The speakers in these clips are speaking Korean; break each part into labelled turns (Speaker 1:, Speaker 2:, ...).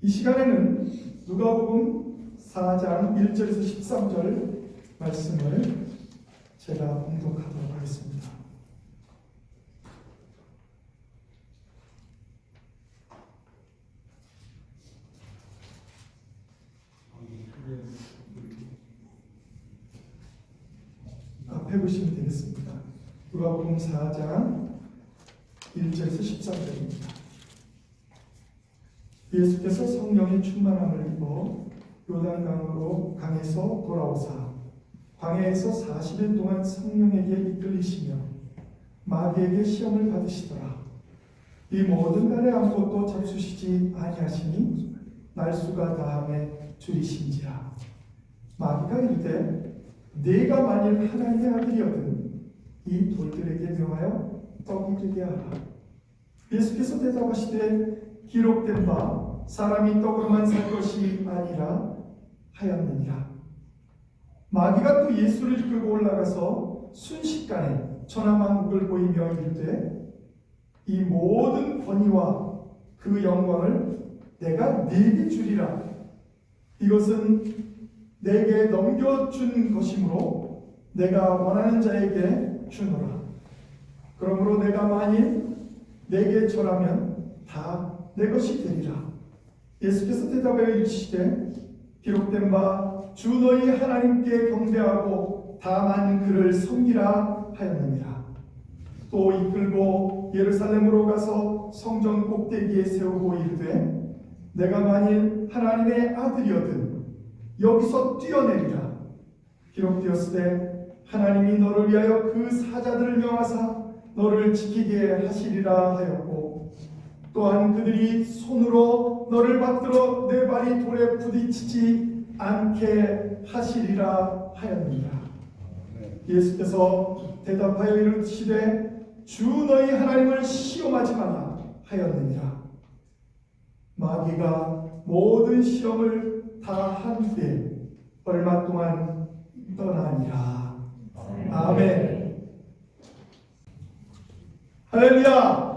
Speaker 1: 이 시간에는 누가복음 4장 1절에서 13절 말씀을 제가 봉독하도록 하겠습니다. 앞에 보시면 되겠습니다. 누가복음 4장 1절에서 13절입니다. 예수께서 성령의 충만함을 입어 요단강으로 강에서 돌아오사 광야에서 40일 동안 성령에게 이끌리시며 마귀에게 시험을 받으시더라. 이 모든 날에 아무것도 잡수시지 아니하시니 날수가 다함에 줄이신지라. 마귀가 이르되 네가 만일 하나님의 아들이거든 이 돌들에게 명하여 떡이 되게 하라. 예수께서 대답하시되 기록된 바 사람이 떡으로만 살 것이 아니라 하였느니라. 마귀가 또 예수를 이끌고 올라가서 순식간에 천하만국을 보이며 이르되 이 모든 권위와 그 영광을 내가 네게 주리라. 이것은 내게 넘겨준 것이므로 내가 원하는 자에게 주노라. 그러므로 내가 만일 내게 절하면 다 내 것이 되리라. 예수께서 대답하여 이르시되 기록된 바 주 너희 하나님께 경배하고 다만 그를 섬기라 하였느니라. 또 이끌고 예루살렘으로 가서 성전 꼭대기에 세우고 이르되 내가 만일 하나님의 아들이거든 여기서 뛰어내리라. 기록되었으되 하나님이 너를 위하여 그 사자들을 명하사 너를 지키게 하시리라 하였고 또한 그들이 손으로 너를 받들어 내 발이 돌에 부딪히지 않게 하시리라 하였느니라. 예수께서 대답하여 이르시되 주 너희 하나님을 시험하지 마라 하였느니라. 마귀가 모든 시험을 다 한 후에 얼마 동안 떠나니라. 아멘. 할렐루야.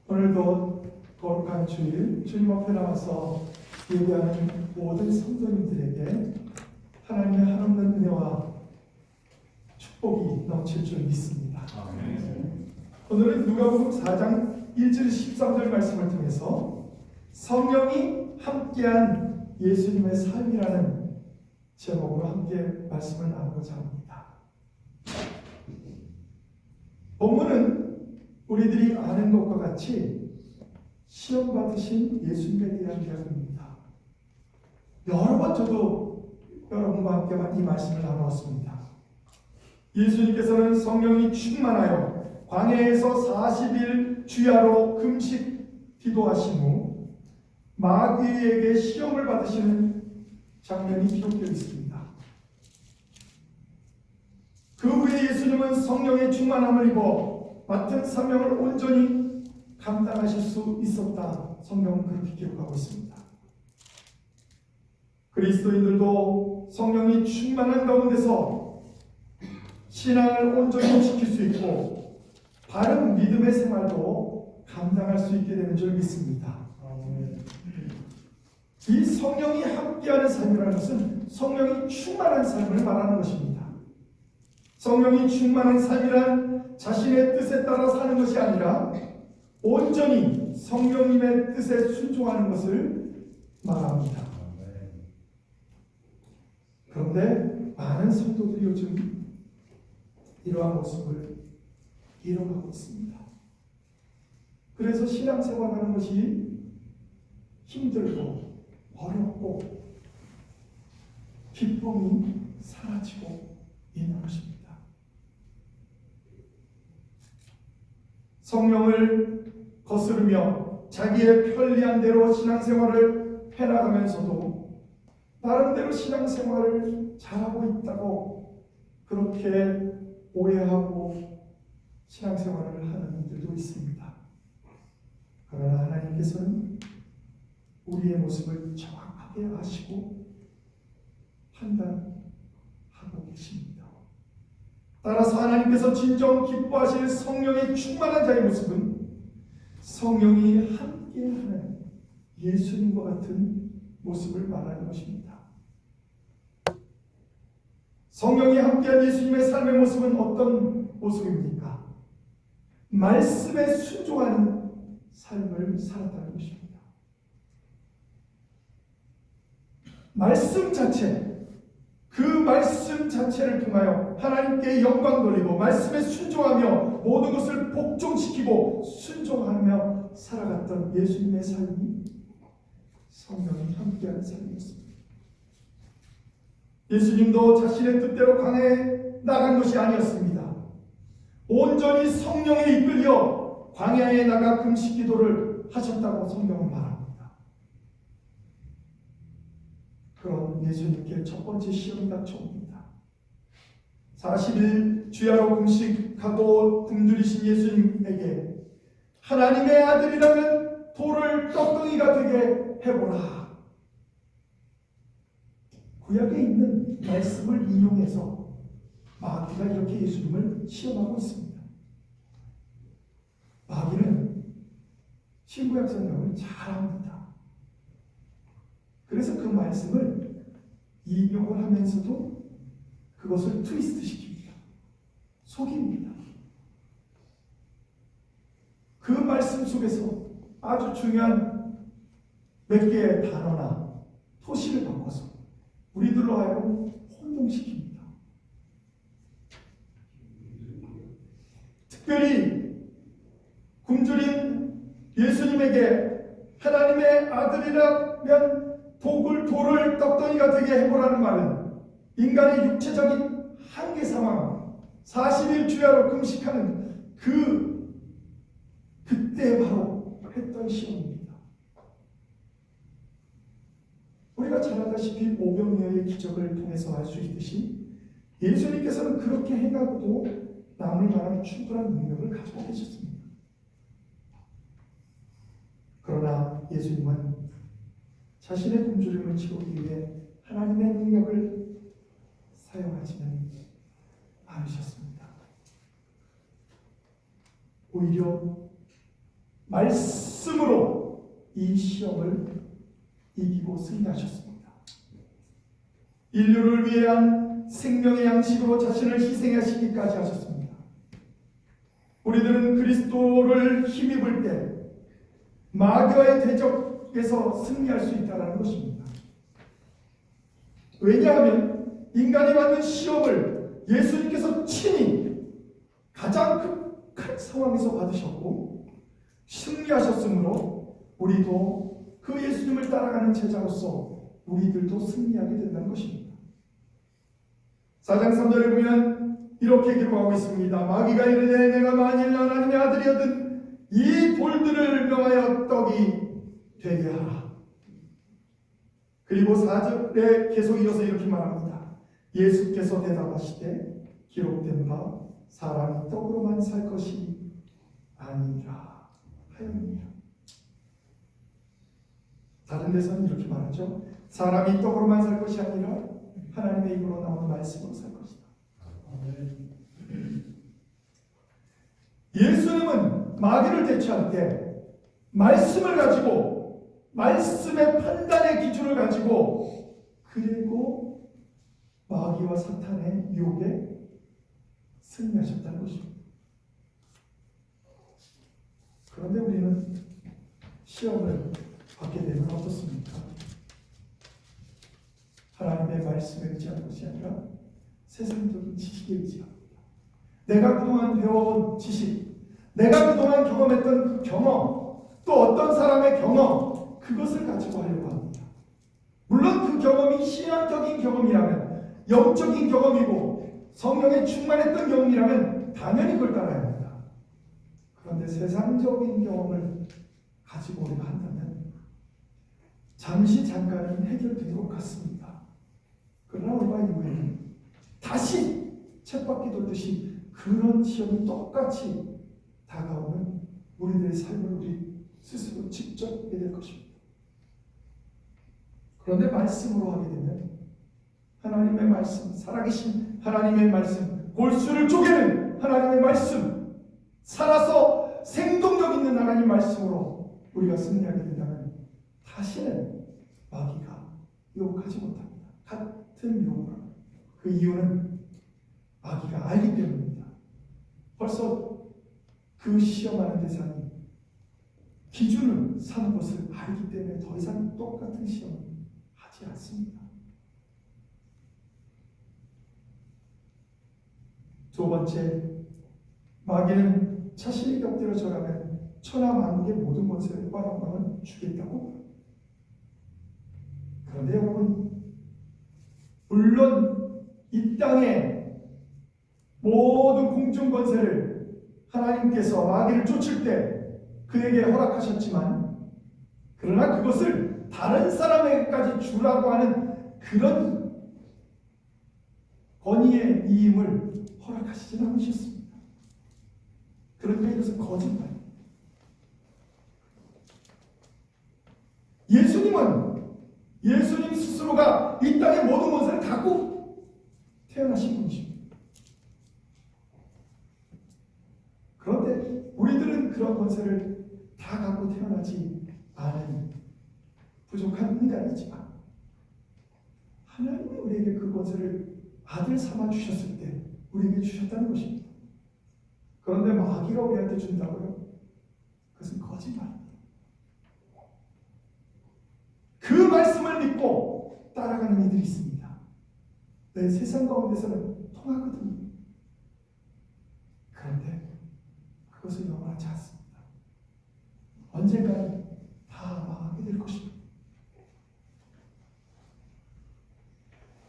Speaker 1: 오늘도 거룩한 주일 주님 앞에 나와서 예배하는 모든 성도님들에게 하나님의 한없는 은혜와 축복이 넘칠 줄 믿습니다. 오늘은 누가복음 4장 1절 13절 말씀을 통해서 성령이 함께한 예수님의 삶이라는 제목으로 함께 말씀을 나누고자 합니다. 본문은 우리들이 아는 것과 같이 시험 받으신 예수님에 대한 이야기입니다. 여러 번 저도 여러분과 함께 이 말씀을 나누었습니다. 예수님께서는 성령이 충만하여 광야에서 40일 주야로 금식 기도하신 후 마귀에게 시험을 받으시는 장면이 기록되어 있습니다. 그 후에 예수님은 성령의 충만함을 입어 맡은 사명을 온전히 감당하실 수 있었다. 성경은 그렇게 기록하고 있습니다. 그리스도인들도 성령이 충만한 가운데서 신앙을 온전히 지킬 수 있고 바른 믿음의 생활도 감당할 수 있게 되는 줄 믿습니다. 이 성령이 함께하는 삶이라는 것은 성령이 충만한 삶을 말하는 것입니다. 성령이 충만한 삶이란 자신의 뜻에 따라 사는 것이 아니라 온전히 성령님의 뜻에 순종하는 것을 말합니다. 그런데 많은 성도들이 요즘 이러한 모습을 잃어가고 있습니다. 그래서 신앙생활하는 것이 힘들고 어렵고 기쁨이 사라지고 있는 것입니다. 성령을 거스르며 자기의 편리한 대로 신앙생활을 해나가면서도 나름대로 신앙생활을 잘하고 있다고 그렇게 오해하고 신앙생활을 하는 이들도 있습니다. 그러나 하나님께서는 우리의 모습을 정확하게 아시고 판단하고 계십니다. 따라서 하나님께서 진정 기뻐하실 성령의 충만한 자의 모습은 성령이 함께하는 예수님과 같은 모습을 말하는 것입니다. 성령이 함께한 예수님의 삶의 모습은 어떤 모습입니까? 말씀에 순종하는 삶을 살았다는 것입니다. 말씀 자체, 그 말씀 자체를 통하여 하나님께 영광 돌리고 말씀에 순종하며 모든 것을 복종시키고 순종하며 살아갔던 예수님의 삶이 성령이 함께하는 삶이었습니다. 예수님도 자신의 뜻대로 광야에 나간 것이 아니었습니다. 온전히 성령에 이끌려 광야에 나가 금식 기도를 하셨다고 성경은 말합니다. 그런 예수님께 첫 번째 시험이 닥쳐옵니다. 40일 주야로 금식하고 굶주리신 예수님에게 하나님의 아들이라면 돌을 떡덩이가 되게 해보라. 구약에 있는 말씀을 인용해서 마귀가 이렇게 예수님을 시험하고 있습니다. 마귀는 신구약 성경을 잘합니다. 그래서 그 말씀을 인용을 하면서도 그것을 트위스트 시킵니다. 속입니다. 그 말씀 속에서 아주 중요한 몇 개의 단어나 토시를 바꿔서 우리들로 하여금 혼동시킵니다. 특별히 굶주린 예수님에게 하나님의 아들이라면 돌을 떡덩이가 되게 해보라는 말은 인간의 육체적인 한계 상황, 40일 주야로 금식하는 그때 바로 했던 시험입니다. 우리가 잘 알다시피 오병이어의 기적을 통해서 알 수 있듯이 예수님께서는 그렇게 행하고도 남을 만한 충분한 능력을 가지고 계셨습니다. 그러나 예수님은 자신의 굶주림을 채우기 위해 하나님의 능력을 사용하지는 않으셨습니다. 오히려 말씀으로 이 시험을 이기고 승리하셨습니다. 인류를 위한 생명의 양식으로 자신을 희생하시기까지 하셨습니다. 우리들은 그리스도를 힘입을 때 마귀와의 대적에서 승리할 수 있다는 것입니다. 왜냐하면 인간이 받는 시험을 예수님께서 친히 가장 극한 상황에서 받으셨고 승리하셨으므로 우리도 그 예수님을 따라가는 제자로서 우리들도 승리하게 된다는 것입니다. 4장 3절에 보면 이렇게 기록하고 있습니다. 마귀가 이르되 내가 만일 하나님의 아들이거든 이 돌들을 명하여 떡이 되게 하라. 그리고 4절에 계속 이어서 이렇게 말합니다. 예수께서 대답하시되 기록된 바 사람이 떡으로만 살 것이 아니라 하였느니라. 다른 데서는 이렇게 말하죠. 사람이 떡으로만 살 것이 아니라 하나님의 입으로 나오는 말씀으로 살 것이다. 예수님은 마귀를 대처할 때 말씀을 가지고 말씀의 판단의 기준을 가지고 그리고 마귀와 사탄의 유혹에 승리하셨다는 것입니다. 그런데 우리는 시험을 받게 되면 어떻습니까? 하나님의 말씀에 의지하는 것이 아니라 세상적인 지식에 의지합니다. 내가 그동안 배워온 지식, 내가 그동안 경험했던 그 경험, 또 어떤 사람의 경험, 그것을 가지고 하려고 합니다. 물론 그 경험이 신앙적인 경험이라면, 영적인 경험이고 성령에 충만했던 경험이라면 당연히 그걸 따라야 합니다. 그런데 세상적인 경험을 가지고 우리가 한다면 잠깐은 해결된 것 같습니다. 그러나 얼마 이후에는 다시 쳇바퀴 돌듯이 그런 시험이 똑같이 다가오는 우리들의 삶을 우리 스스로 직접 하게 될 것입니다. 그런데 말씀으로 하게 되면 하나님의 말씀, 살아계신 하나님의 말씀, 골수를 쪼개는 하나님의 말씀, 살아서 생동력 있는 하나님 말씀으로 우리가 승리하게 된다면 다시는 마귀가 유혹하지 못합니다. 같은 유혹을. 그 이유는 마귀가 알기 때문입니다. 벌써 그 시험하는 대상이 기준을 삼은 것을 알기 때문에 더 이상 똑같은 시험을 하지 않습니다. 두 번째, 마귀는 자신의 격대로 절하면 천하 만국의 모든 권세와 영광을 주겠다고. 그런데 여러분, 물론 이 땅의 모든 공중 권세를 하나님께서 마귀를 쫓을 때 그에게 허락하셨지만, 그러나 그것을 다른 사람에게까지 주라고 하는 그런 권위의 이임을 허락하시지 않으셨습니다. 그러니까 이것은 거짓말입니다. 예수님 스스로가 이 땅의 모든 권세를 갖고 태어나신 분이십니다. 그런데 우리들은 그런 권세를 다 갖고 태어나지 않은 부족한 인간이지만 하나님이 우리에게 그 권세를 아들 삼아 주셨을 때 우리에게 주셨다는 것입니다. 그런데 마귀가 우리한테 준다고요? 그것은 거짓말입니다. 그 말씀을 믿고 따라가는 이들이 있습니다. 내 세상 가운데서는 통하거든요. 그런데 그것은 영원하지 않습니다. 언젠가는 다 망하게 될 것입니다.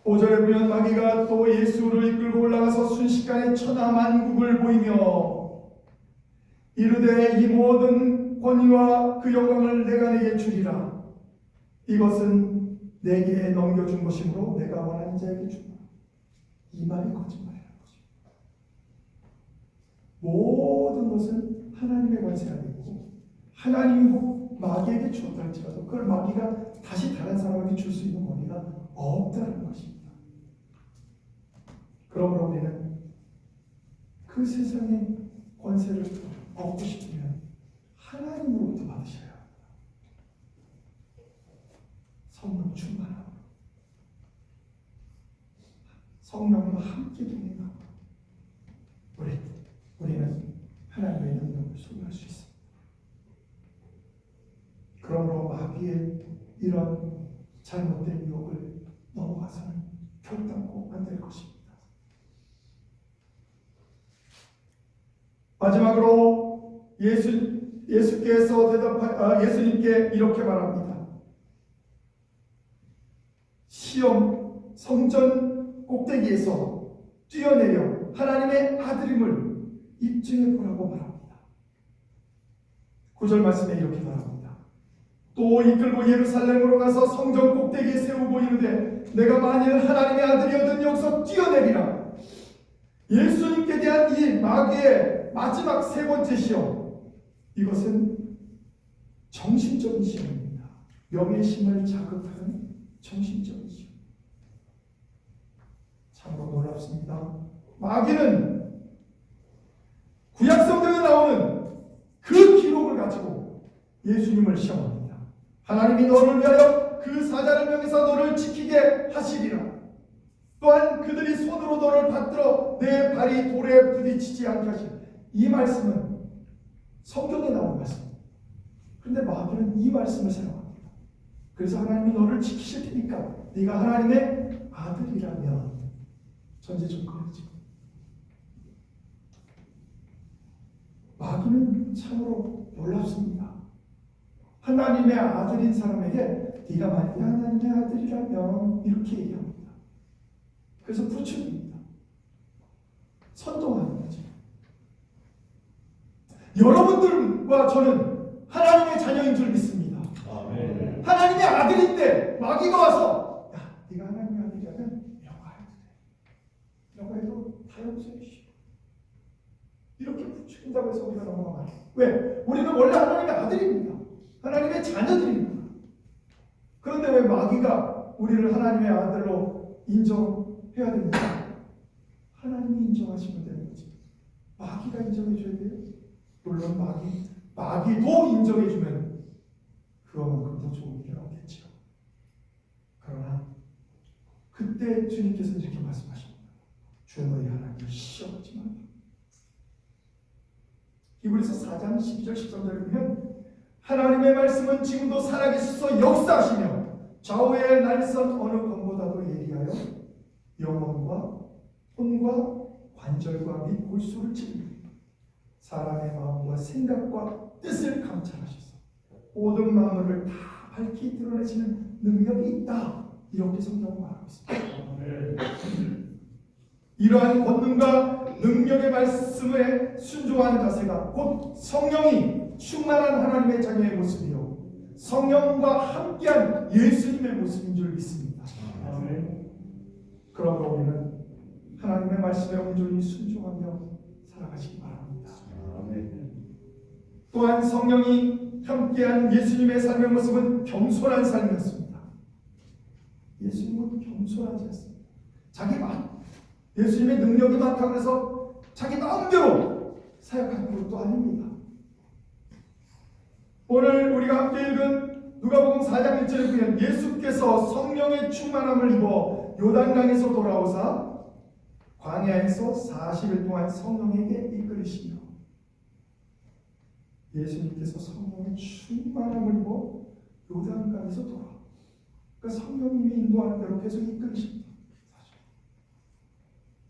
Speaker 1: 5절에 보면 마귀가 또 예수를 이끌고 올라가서 순식간에 천하 만국을 보이며 이르되 이 모든 권위와 그 영광을 내가 네게 주리라. 이것은 내게 넘겨준 것이므로 내가 원하는 자에게 주마. 이 말이 거짓말이라는 것입니다. 모든 것은 하나님의 권세 아니고 하나님이 마귀에게 주었다 할지라도 그걸 마귀가 다시 다른 사람에게 줄 수 있는 권위가 없다는 것입니다. 그러므로 우리는 그 세상의 권세를 얻고 싶으면 하나님으로부터 받으셔야 합니다. 성령 충만하고 성령과 함께 동행하고 우리는 하나님의 능력을 소유할 수 있습니다. 그러므로 마귀의 이런 잘못된 유혹을 넘어가서는 결단코 안 될 것입니다. 마지막으로 예수님께서 예수님께 이렇게 말합니다. 시험 성전 꼭대기에서 뛰어내려 하나님의 아들임을 입증해 보라고 말합니다. 9절 말씀에 이렇게 말합니다. 또 이끌고 예루살렘으로 가서 성전 꼭대기에 세우고 이르되 내가 만일 하나님의 아들이어든 여기서 뛰어내리라. 예수님께 대한 이 마귀의 마지막 세 번째 시험, 이것은 정신적인 시험입니다. 명예심을 자극하는 정신적인 시험. 참으로 놀랍습니다. 마귀는 구약성경에 나오는 그 기록을 가지고 예수님을 시험합니다. 하나님이 너를 위하여 그 사자를 명해서 너를 지키게 하시리라. 또한 그들이 손으로 너를 받들어 내 발이 돌에 부딪히지 않게 하시리라. 이 말씀은 성경에 나온 말씀입니다. 그런데 마귀는 이 말씀을 사용합니다. 그래서 하나님이 너를 지키실 테니까 네가 하나님의 아들이라면 전제 조건이죠. 마귀는 참으로 놀랍습니다. 하나님의 아들인 사람에게 네가 만약에 하나님의 아들이라면 이렇게 얘기합니다. 그래서 부추깁니다. 선동하는 거죠. 여러분들과 저는 하나님의 자녀인 줄 믿습니다. 아멘. 하나님의 아들인데 마귀가 와서 야, 네가 하나님의 아들이라면 이런 거 해도 돼. 이런 거 해도 다 용서해 주시고 이렇게 부추긴다고 해서 우리가 넘어가면 왜? 우리는 원래 하나님의 아들입니다. 하나님의 자녀들입니다. 그런데 왜 마귀가 우리를 하나님의 아들로 인정해야 됩니까? 하나님 하나님이 인정하시면 되는 거지. 마귀가 인정해줘야 돼요? 물론 마귀도 인정해주면 그거만큼 더 좋은 일은 없겠죠. 그러나 그때 주님께서 이렇게 말씀하십니다. 주 너희 하나님을 시험하지 말라. 히브리서 4장 12절 13절에 보면 하나님의 말씀은 지금도 살아계셔서 역사하시며 좌우의 날선 어느 검보다도 예리하여 영혼과 혼과 관절과 및 골수를 찔립니다. 사람의 마음과 생각과 뜻을 감찰하셔서 모든 만물을 다 밝히 드러내시는 능력이 있다. 이렇게 성경은 말하고 있습니다. 이러한 권능과 능력의 말씀에 순종하는 자세가 곧 성령이 충만한 하나님의 자녀의 모습이요 성령과 함께한 예수님의 모습인 줄 믿습니다. 그러므로 우리는 하나님의 말씀에 온전히 순종하며 살아가시기 바랍니다. 또한 성령이 함께한 예수님의 삶의 모습은 겸손한 삶이었습니다. 예수님은 겸손하지 않습니다. 예수님의 능력이 많다고 해서 자기 마음대로 사역하는 것도 아닙니다. 오늘 우리가 함께 읽은 누가복음 4장 1절에 보면 예수께서 성령의 충만함을 입어 요단강에서 돌아오사 광야에서 40일 동안 성령에게 이끌리시며 예수님께서 성령의 충만함을 입어 요단강에서 돌아와. 그러니까 성령님이 인도하는 대로 계속 이끌리십니다.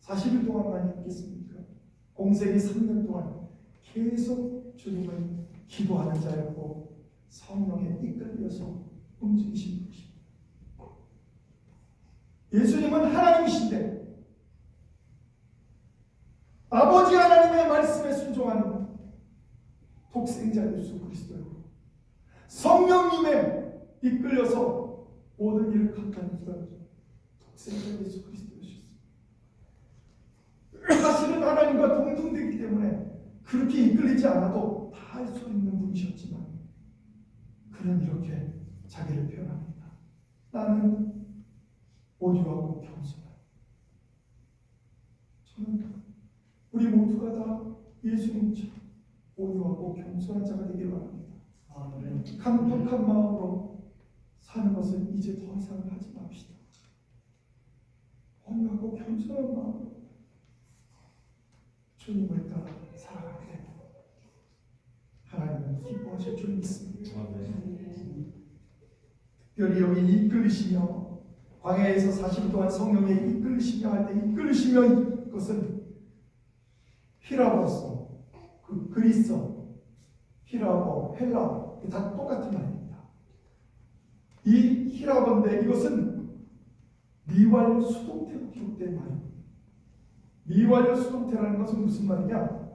Speaker 1: 40일 동안만 있겠습니까? 공생의 3년 동안 계속 주님은 기도하는 자였고 성령에 이끌려서 움직이신 분이십니다. 예수님은 하나님이신데 아버지 하나님의 말씀에 순종하는 독생자 예수 그리스도요 성령님에 이끌려서 모든 일을 감당했던 독생자 예수 그리스도였습니다. 사실은 하나님과 동등되기 때문에 그렇게 이끌리지 않아도 다 할 수 있는 분이셨지만 그는 이렇게 자기를 표현합니다. 나는 온유하고 겸손하다. 저는 우리 모두가 다 예수님처럼 온유하고 겸손한 자가 되길 바랍니다. 감독한 마음으로 사는 것은 이제 더 이상 하지 맙시다. 온유하고 겸손한 마음으로 주님을 따라 살아가게 됩니다. 하나님은 기뻐하실 줄 믿습니다. 특별히 여기 이끌리시며 광야에서 40일 동안 성령에 이끌리시며 할 때 이끌리시며 이것은 히라보서 그 그리스어 히라보 헬라 다 똑같은 말입니다. 이 히라보인데 이것은 미완료 수동태로 기록된 말입니다. 미완료 수동태라는 것은 무슨 말이냐?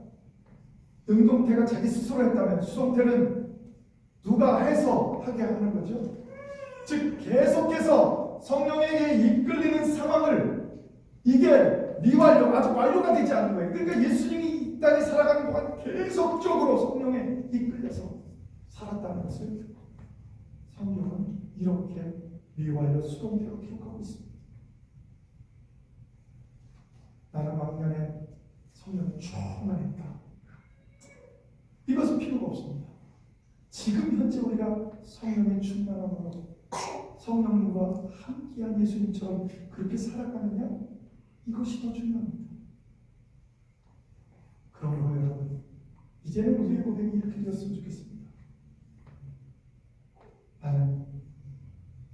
Speaker 1: 능동태가 자기 스스로 했다면 수동태는 누가 해서 하게 하는 거죠. 즉 계속해서 성령에게 이끌리는 상황을 이게 미완료 아직 완료가 되지 않은 거예요. 그러니까 예수님이 이 땅에 살아가는 동안 계속적으로 성령에 이끌려서 살았다는 것을 성경은 이렇게 미완료 수동태로 기록하고 있습니다. 나는 왕년에 성령이 충만했다. 이것은 필요가 없습니다. 지금 현재 우리가 성령의 충만함으로 성령님과 함께한 예수님처럼 그렇게 살아가느냐? 이것이 더 중요합니다. 그러므로 여러분, 이제는 우리의 고백이 이렇게 되었으면 좋겠습니다. 나는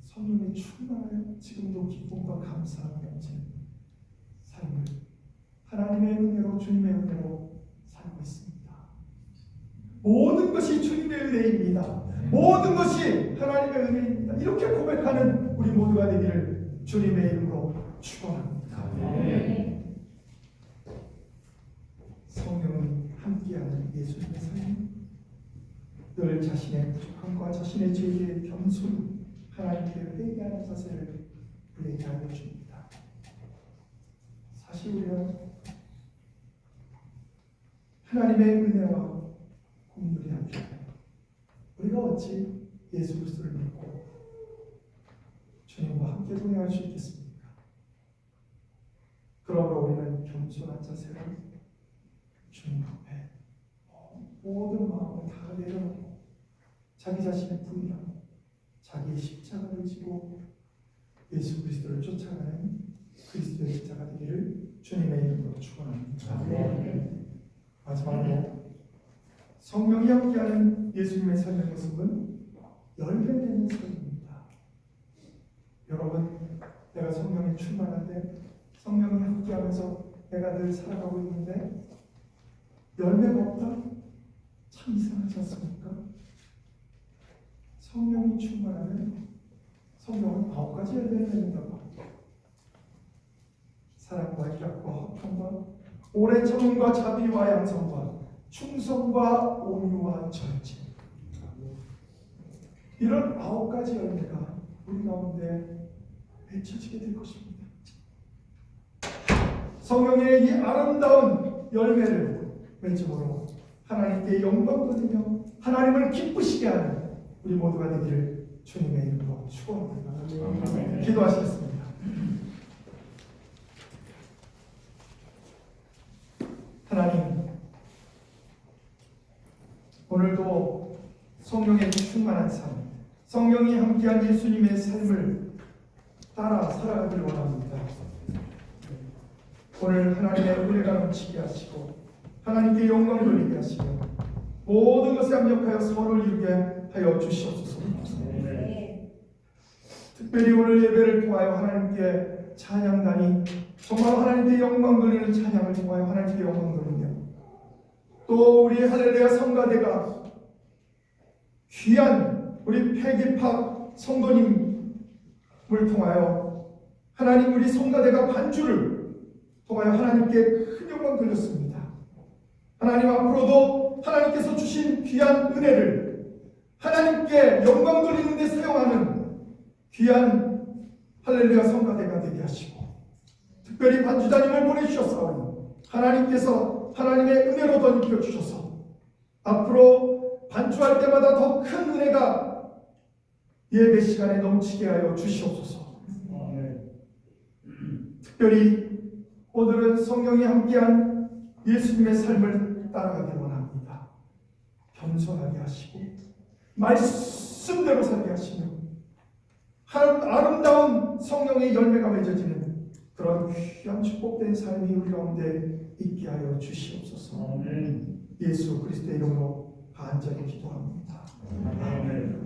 Speaker 1: 성령의 충만하여 지금도 기쁨과 감사함을 넘치는 삶을 하나님의 은혜로 주님의 은혜로 살고 있습니다. 모든 것이 주님의 은혜입니다. 모든 것이 하나님의 은혜입니다. 이렇게 고백하는 우리 모두가 되기를 주님의 이름으로 축원합니다. 성령은 함께하는 예수님의 삶, 늘 자신의 부족함과 자신의 죄에 겸손히 하나님께 회개하는 자세를 우리에게 알려줍니다. 사실 우리는 하나님의 은혜와 공률이 함께 우리가 어찌 예수 그리스도를 믿고 주님과 함께 동행할 수 있겠습니까? 그러므로 우리는 겸손한 자세로 주님 앞에 모든 마음을 다 내려놓고 자기 자신을 부인하고 자기의 십자가를 지고 예수 그리스도를 쫓아가는 그리스도의 십자가 되기를 주님의 이름으로 축원합니다. 마지막으로 성령이 함께하는 예수님의 삶의 모습은 열매되는 삶입니다. 여러분, 내가 성령에 충만한데 성령이 함께하면서 내가 늘 살아가고 있는데 열매가 없다? 참 이상하지 않습니까? 성령이 충만하면 성령은 9가지 열매를 맺는다고 합니다. 사랑과 희락과 화평과 오래 참음과 자비와 양성과 충성과 온유와 절제, 이런 9가지 열매가 우리 가운데 맺혀지게 될 것입니다. 성령의 이 아름다운 열매를 맺음으로 하나님께 영광 돌리며 하나님을 기쁘시게 하는 우리 모두가 되기를 주님의 이름으로 축원합니다. 기도하시겠습니다. 하나님, 오늘도 성령의 충만한 삶, 성령이 함께한 예수님의 삶을 따라 살아가길 원합니다. 오늘 하나님의 은혜가 넘치게 하시고 하나님께 영광 돌리게 하시며 모든 것에 합력하여 선을 이루게 하여 주시옵소서. 특별히 오늘 예배를 통하여 하나님께 찬양단이 정말 하나님께 영광 돌리는 찬양을 통하여 하나님께 영광 돌리며 또 우리 할렐루야 성가대가 귀한 우리 폐기파 성도님을 통하여 하나님 우리 성가대가 반주를 통하여 하나님께 큰 영광 돌렸습니다. 하나님, 앞으로도 하나님께서 주신 귀한 은혜를 하나님께 영광 돌리는 데 사용하는 귀한 할렐루야 성가대가 되게 하시고 특별히 반주자님을 보내주셨사오니 하나님께서 하나님의 은혜로 덧입혀 주셔서 앞으로 반주할 때마다 더 큰 은혜가 예배 시간에 넘치게 하여 주시옵소서. 특별히 오늘은 성령이 함께한 예수님의 삶을 따라가길 원합니다. 겸손하게 하시고 말씀대로 살게 하시며 아름다운 성령의 열매가 맺어지는 그런 귀한 축복된 삶이 우리 가운데 있게 하여 주시옵소서. 예수 그리스도의 이름으로 간절히 기도합니다. 아멘.